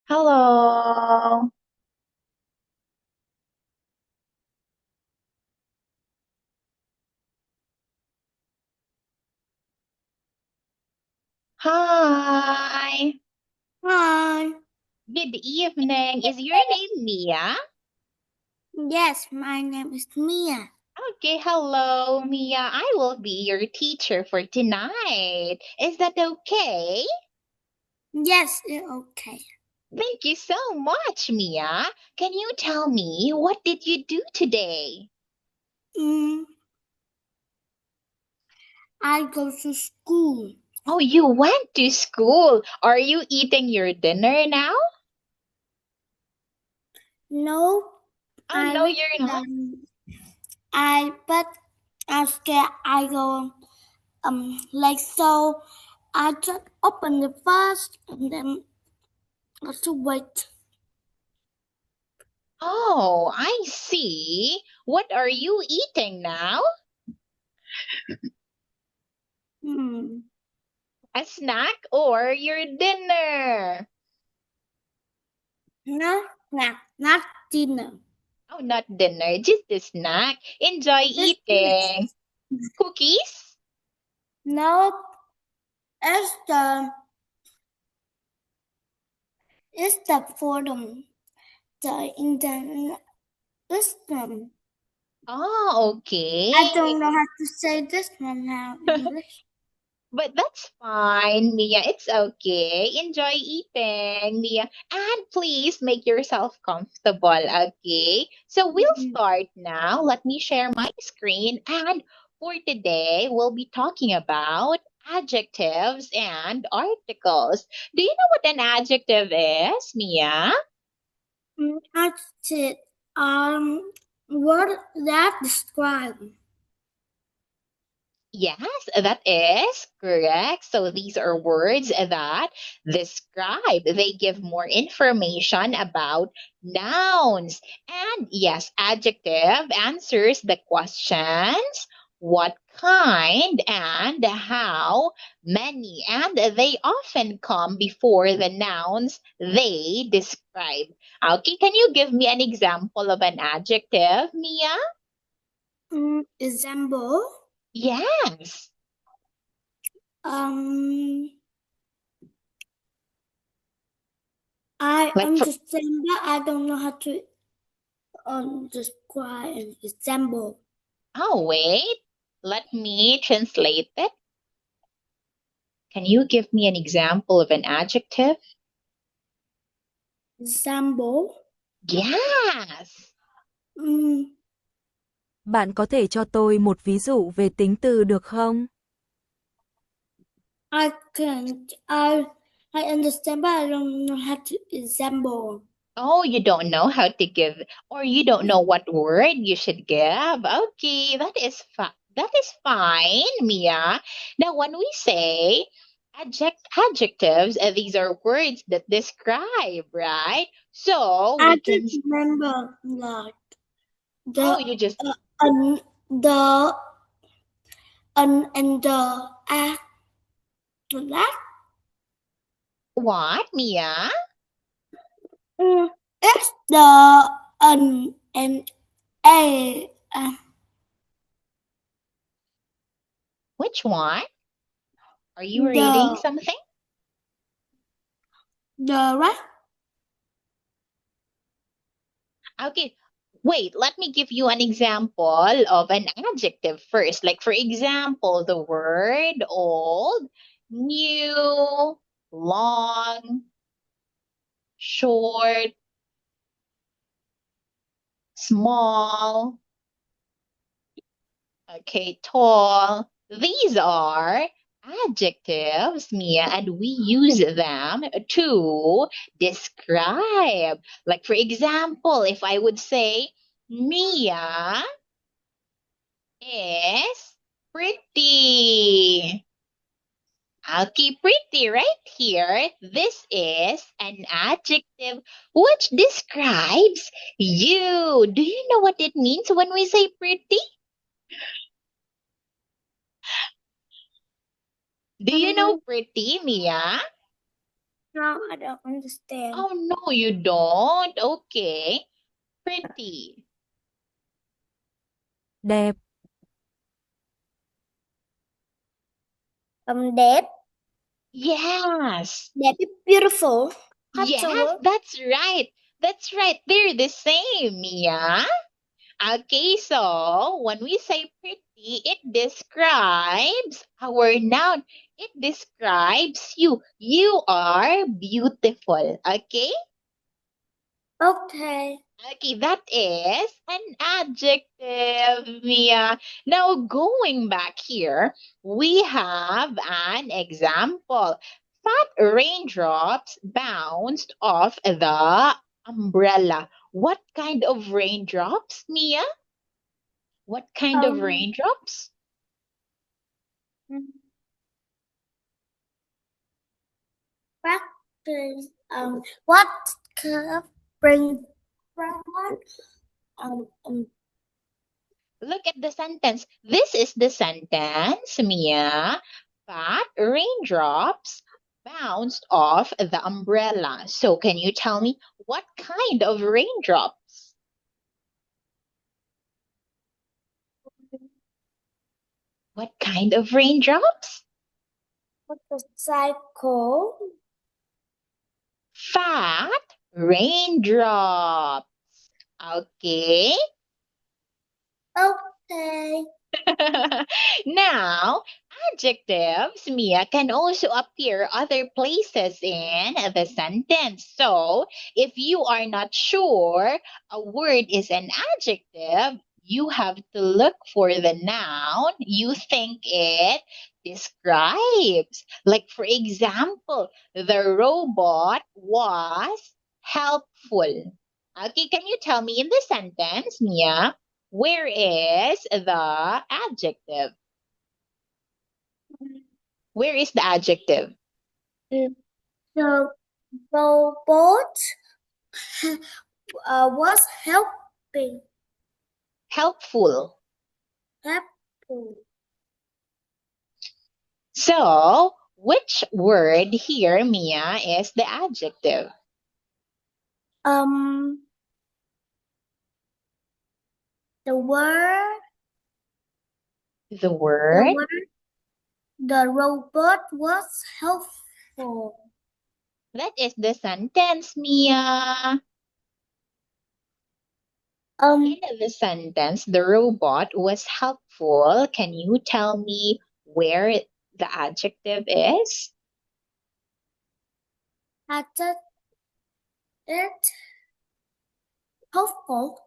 Hello. Hi. Hi. Good evening. Is your name Mia? Yes, my name is Mia. Okay, hello, Mia. I will be your teacher for tonight. Is that okay? Yes, okay. Thank you so much, Mia. Can you tell me what did you do today? Mm, I go to school. Oh, you went to school. Are you eating your dinner now? No, Oh, I no, read you're not. but I'm scared I go like so. I just open the first and then I have to wait. Oh, I see. What are you eating now? Hmm. A snack or your dinner? No, no, not dinner. Oh, not dinner, just a snack. Enjoy This eating. Cookies? no, it's the for the internet. It's Oh, okay. I don't know how to say this one now in English. But that's fine, Mia. It's okay. Enjoy eating, Mia. And please make yourself comfortable, okay? So we'll Mhm. start now. Let me share my screen. And for today, we'll be talking about adjectives and articles. Do you know what an adjective is, Mia? That's it. What that describe? Yes, that is correct. So these are words that describe, they give more information about nouns. And yes, adjective answers the questions what kind and how many. And they often come before the nouns they describe. Okay, can you give me an example of an adjective, Mia? Example. Yes. Um, I Like for understand, but I don't know how to describe an example. Oh, wait. Let me translate it. Can you give me an example of an adjective? Example. Yes. Um, Bạn có thể cho tôi một ví dụ về tính từ được không? I can I understand, but I don't know how to example. Oh, you don't know how to give, or you don't know what word you should give. Okay, that is fine, Mia. Now, when we say adjectives, these are words that describe, right? So I we just can. remember like Oh, the you just the and the that. what, Mia? It's the and a Which one? Are you reading the something? right. Okay, wait, let me give you an example of an adjective first. Like, for example, the word old, new, long, short, small, okay, tall. These are adjectives, Mia, and we use them to describe. Like, for example, if I would say, Mia is pretty. Okay, pretty right here. This is an adjective which describes you. Do you know what it means when we say pretty? Do you know Um, pretty, Mia? No, I don't understand. Oh, no, you don't. Okay. Pretty. Đẹp. Đẹp. Yes. Đẹp is beautiful. Yes, that's right. That's right. They're the same, Mia. Okay, so when we say pretty, it describes our noun. It describes you. You are beautiful. Okay? Okay. Okay, that is an adjective, Mia. Now, going back here, we have an example. Fat raindrops bounced off the umbrella. What kind of raindrops, Mia? What kind of raindrops? Practice. What bring Look at the sentence. This is the sentence, Mia. Fat raindrops bounced off the umbrella. So, can you tell me what kind of raindrops? What kind of raindrops? motorcycle. Fat raindrops. Okay. Okay. Now, adjectives, Mia, can also appear other places in the sentence. So, if you are not sure a word is an adjective, you have to look for the noun you think it describes. Like, for example, the robot was helpful. Okay, can you tell me in the sentence, Mia? Where is the adjective? Where is the adjective? The robot was helping. Helpful. Helpful. So, which word here, Mia, is the adjective? The word. The word? The robot was helpful. That is the sentence, Mia. In the sentence, the robot was helpful. Can you tell me where the adjective is? It helpful.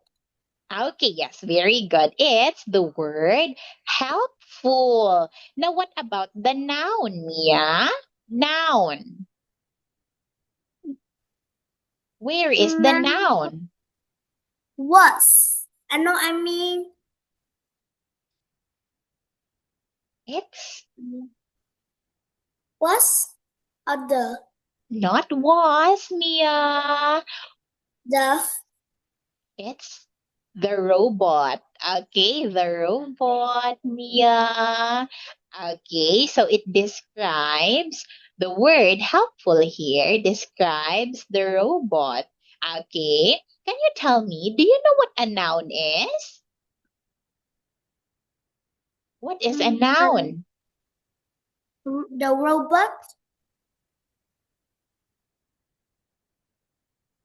Okay, yes, very good. It's the word helpful. Now, what about the noun, Mia? Noun. Where is the noun? Was. I mean. It's Was. The. not was, Mia. The. It's the robot. Okay, the robot, Mia. Okay, so it describes the word helpful here describes the robot. Okay, can you tell me, do you know what a noun is? What is a noun? The robot.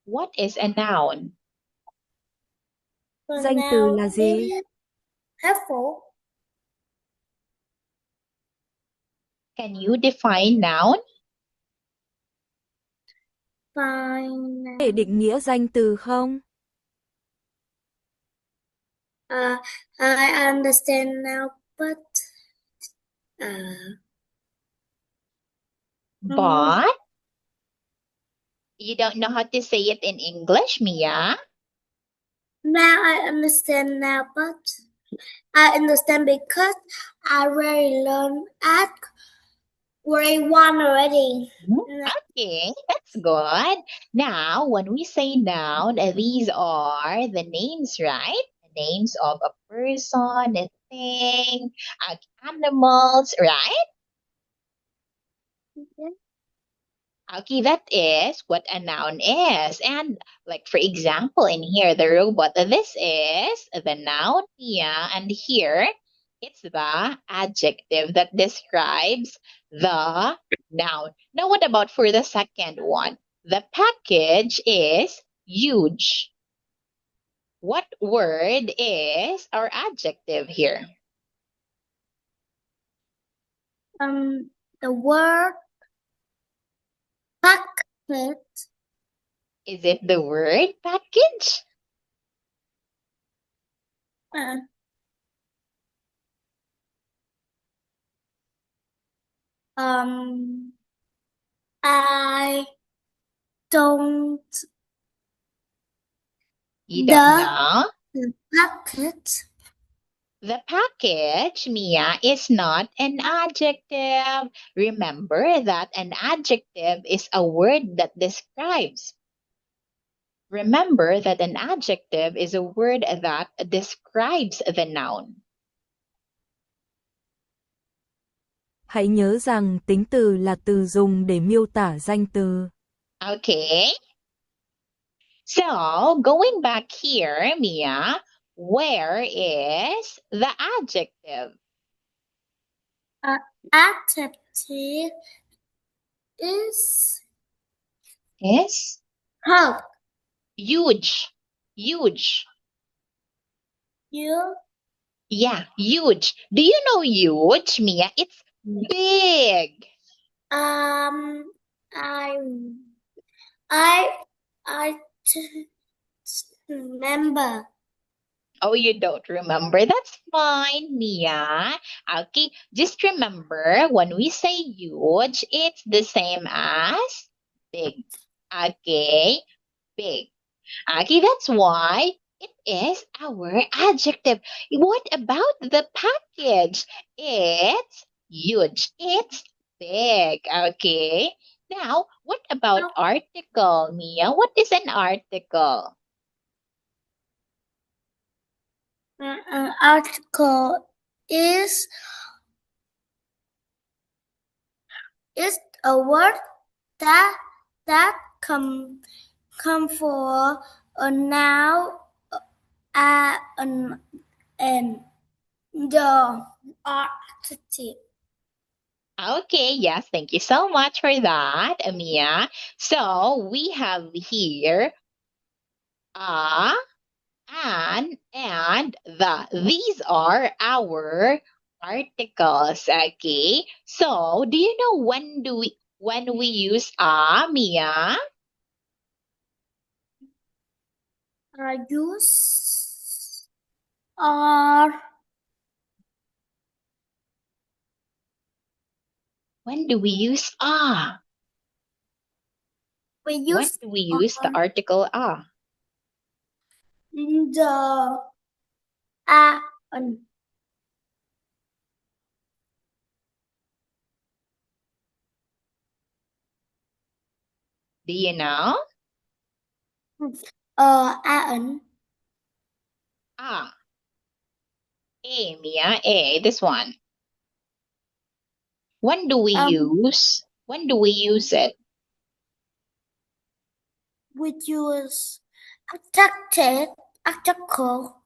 What is a noun? Danh từ là gì? Helpful. Can you define noun? Fine. Để định nghĩa danh từ không? I understand now, but But you don't know how to say it in English, Mia? now I understand now, but I understand because I already learned at grade 1 already. Okay, that's good. Now, when we say noun, these are the names, right? The names of a person, a thing, animals, right? Okay, that is what a noun is. And like for example, in here, the robot, this is the noun, yeah, and here it's the adjective that describes the noun. Now, what about for the second one? The package is huge. What word is our adjective here? The word packet. Is it the word package? Uh, I don't. You don't The know? packet. The package, Mia, is not an adjective. Remember that an adjective is a word that describes. Remember that an adjective is a word that describes the noun. Hãy nhớ rằng tính từ là từ dùng để miêu tả danh từ. Okay? So, going back here, Mia, where is the adjective? Adjective is Yes? hug. Huge. Huge. You Yeah, huge. Do you know huge, Mia? It's big. I I remember. Oh, you don't remember? That's fine, Mia. Okay, just remember when we say huge, it's the same as big. Okay, big. Okay, that's why it is our adjective. What about the package? It's huge. It's big. Okay. Now, what about article, Mia? What is an article? Article is a word that come for a noun and the adjective. Okay, yes, thank you so much for that, Mia. So we have here a, an, and the. These are our articles. Okay. So do you know when we use a, Mia? Use or When do we use a? we When use do we use the article a? the a Do you know? an A. A, Mia, A, this one. When do we use? When do we use it? we use adjective article.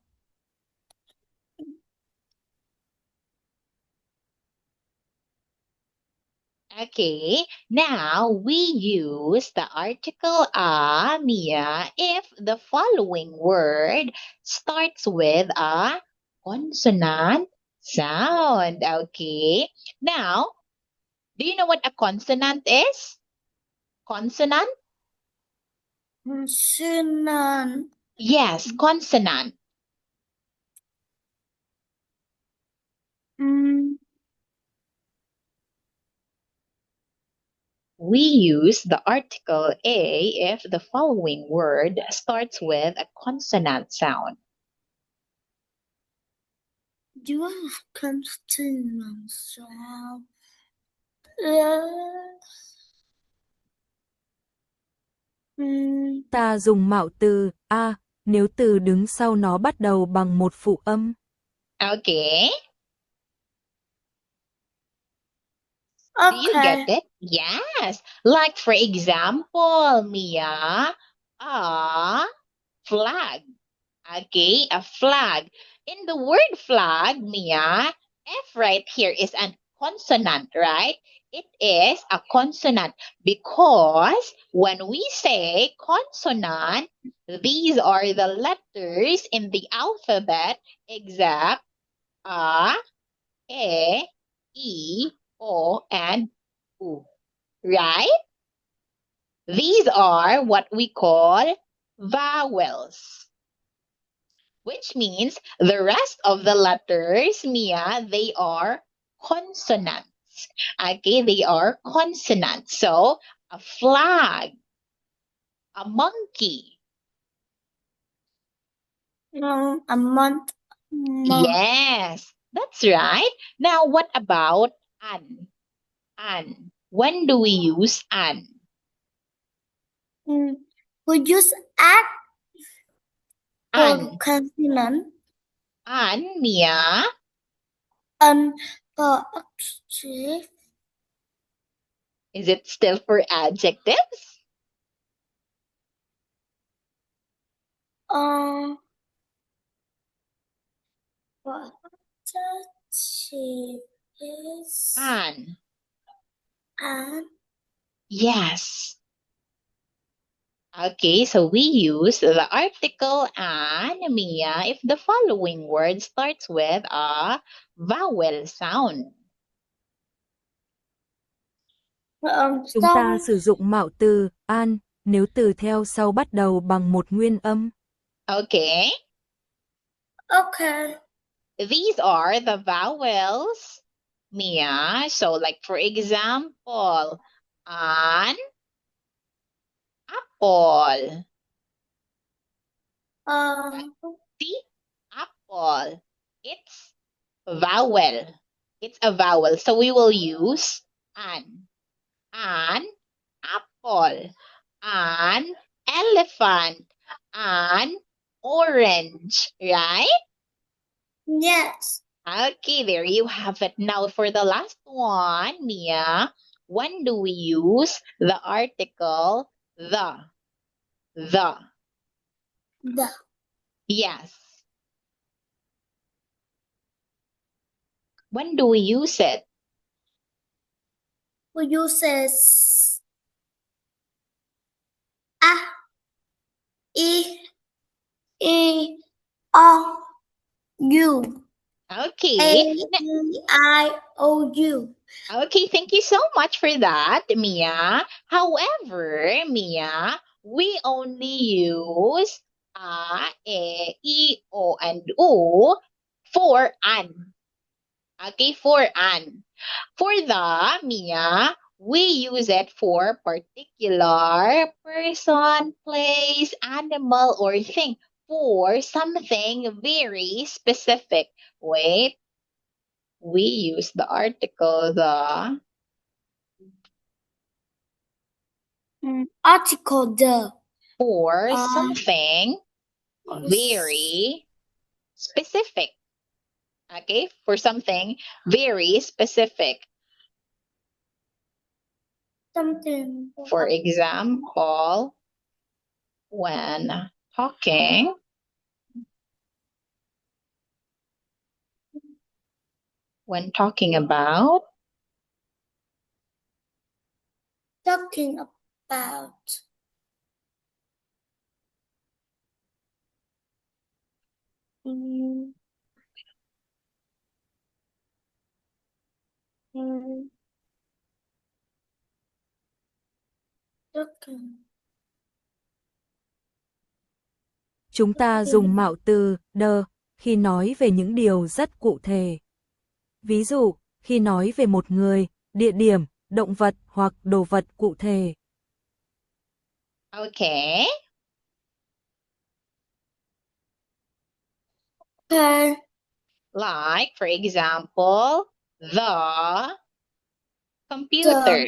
Okay, now we use the article a, Mia, if the following word starts with a consonant sound. Okay, now, do you know what a consonant is? Consonant? Consonant. Yes, consonant. We use the article a if the following word starts with a consonant sound. You have consonant sound. Ta dùng mạo từ a nếu từ đứng sau nó bắt đầu bằng một phụ âm. Okay. Do you get Okay. it? Yes. Like for example, Mia, a flag. Okay, a flag. In the word flag, Mia, F right here is a consonant, right? It is a consonant because when we say consonant, these are the letters in the alphabet except a, e, o, and u, right? These are what we call vowels, which means the rest of the letters, Mia, they are consonants. Okay, they are consonants. So a flag, a monkey. A month. Yes, that's right. Now, what about an? An. When do we use an? We use at for An. consonant An, Mia. and for adjective. Is it still for adjectives? For adjective is An. and Yes. Okay, so we use the article an, Mia, if the following word starts with a vowel sound. Chúng ta xong. sử dụng mạo từ an nếu từ theo sau bắt đầu bằng một nguyên âm. Okay, Okay. these are the vowels, Mia. So, like for example, an apple. See, apple. It's vowel. It's a vowel. So we will use an. An apple, an elephant, an orange, right? Yes. Okay, there you have it. Now for the last one, Mia, when do we use the article the? The. The. Yes. When do we use it? We uses a, e, o, u. Okay. A-E-I-O-U. Okay, thank you so much for that, Mia. However, Mia, we only use a, e, o, and u for an. Okay, for an. For the, Mia, we use it for particular person, place, animal, or thing. For something very specific. Wait, we use the article the Article the. for something very specific. Okay, for something very specific. Something. For example, when talking about Talking about. Talking. Chúng ta dùng mạo từ the khi nói về những điều rất cụ thể. Ví dụ, khi nói về một người, địa điểm, động vật hoặc đồ vật cụ thể. okay. Okay. Like for example, the computer.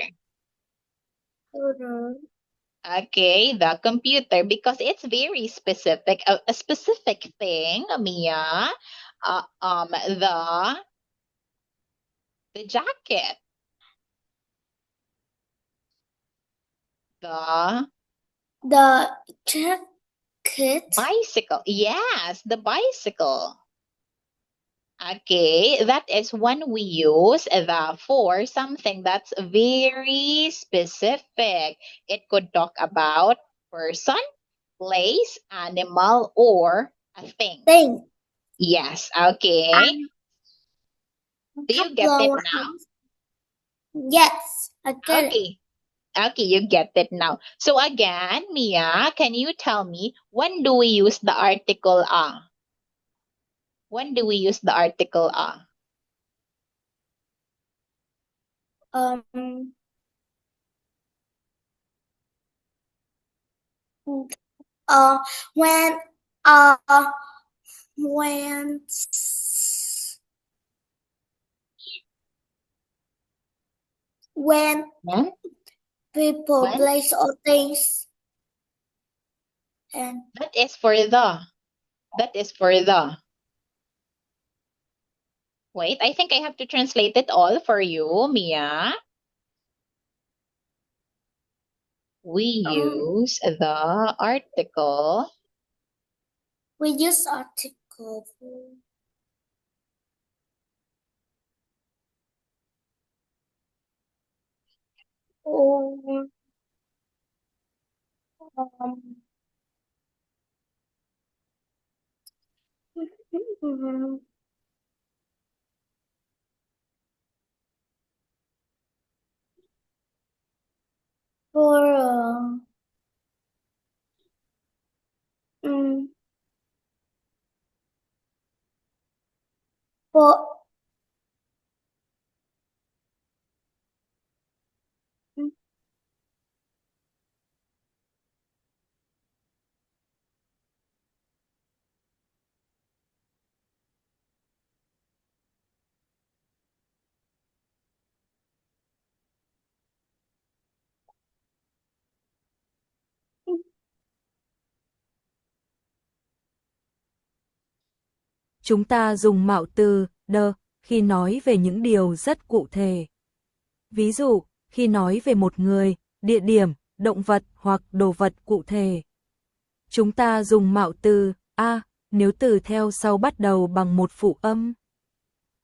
Okay, the computer, because it's very specific, a specific thing, Mia. The jacket. The jacket. bicycle. Yes, the bicycle. Okay, that is when we use the for something that's very specific. It could talk about person, place, animal, or a thing. Thing. Yes, okay. Do you get it now? Yes, I get it. Okay. Okay, you get it now. So again, Mia, can you tell me when do we use the article a? When do we use the article a? Um, when uh when when When? people When? place or things and That is for the. That is for the. Wait, I think I have to translate it all for you, Mia. We use the article. we use article for for um, for Chúng ta dùng mạo từ the khi nói về những điều rất cụ thể. Ví dụ, khi nói về một người, địa điểm, động vật hoặc đồ vật cụ thể. Chúng ta dùng mạo từ a nếu từ theo sau bắt đầu bằng một phụ âm.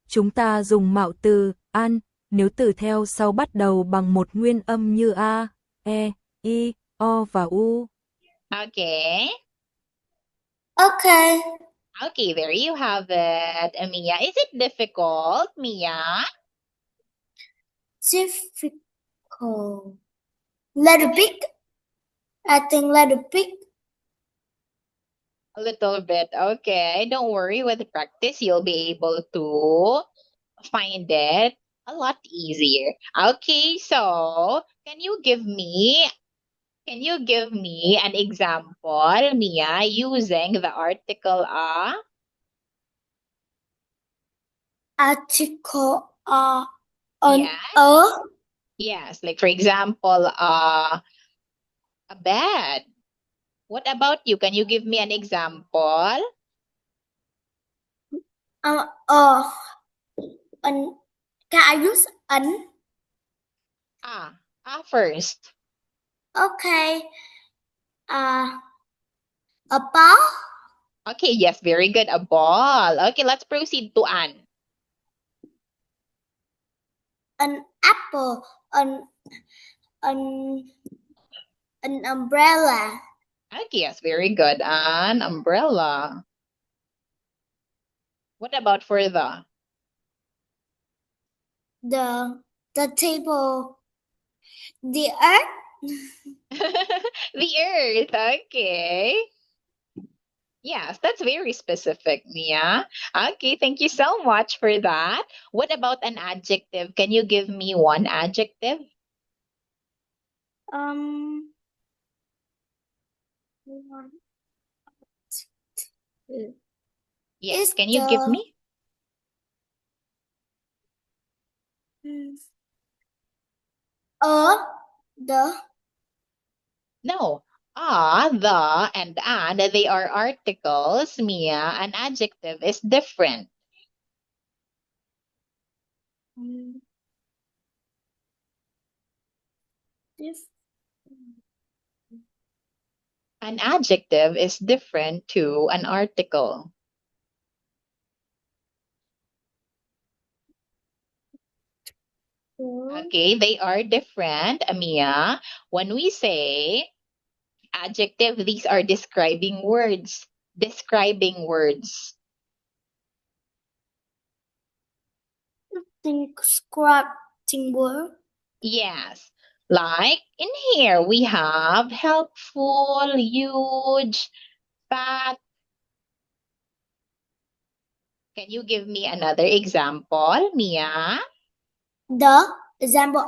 Chúng ta dùng mạo từ an nếu từ theo sau bắt đầu bằng một nguyên âm như a, e, i, o và u. Okay. okay. Okay, there you have it. Mia, is it difficult, Mia? Difficult. Little bit. I think little bit. A little bit. Okay, don't worry. With practice, you'll be able to find it a lot easier. Okay, so can you give me an example, Mia, using the article a? Article on Yes. Yes, like for example, a bed. What about you? Can you give me an example? an can I use an? First. Okay. A ball. Okay, yes, very good. A ball. Okay, let's proceed to an. An apple. An umbrella. Okay, yes, very good. An umbrella. What about for the? The table. The earth. The earth. Okay. Yes, that's very specific, Mia. Okay, thank you so much for that. What about an adjective? Can you give me one adjective? Yes, can you give me? The. No. The, and an, they are articles, Mia. An adjective is different. An adjective is different to an article. Okay, they are different, Amia. When we say adjective, these are describing words. Describing words. Describing word. Yes. Like in here, we have helpful, huge, fat. Can you give me another example, Mia, The example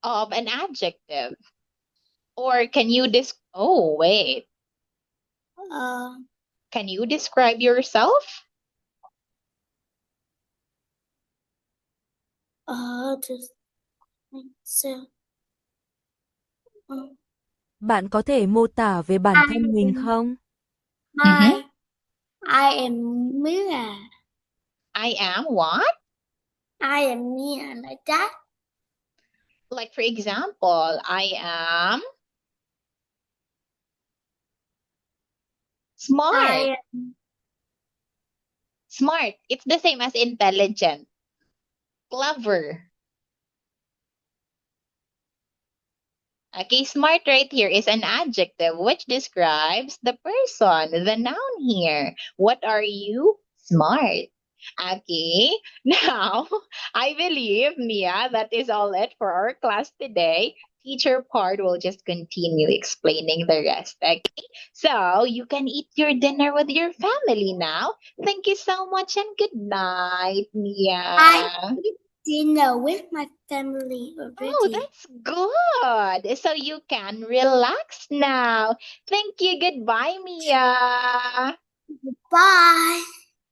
of an adjective? Or can you oh, wait. uh Can you describe yourself? just so Bạn có thể mô tả về bản thân mình không? Mhm. I am Mia. I am what? I am Mia, like that. Like, for example, I am smart. I Smart. It's the same as intelligent. Clever. Okay, smart right here is an adjective which describes the person, the noun here. What are you? Smart. Okay, now I believe, Mia, that is all it for our class today. Teacher part will just continue explaining the rest. Okay, so you can eat your dinner with your family now. Thank you so much and good night, Mia. eat dinner with my family Oh, already. that's good. So you can relax now. Thank you. Goodbye, Mia. Bye.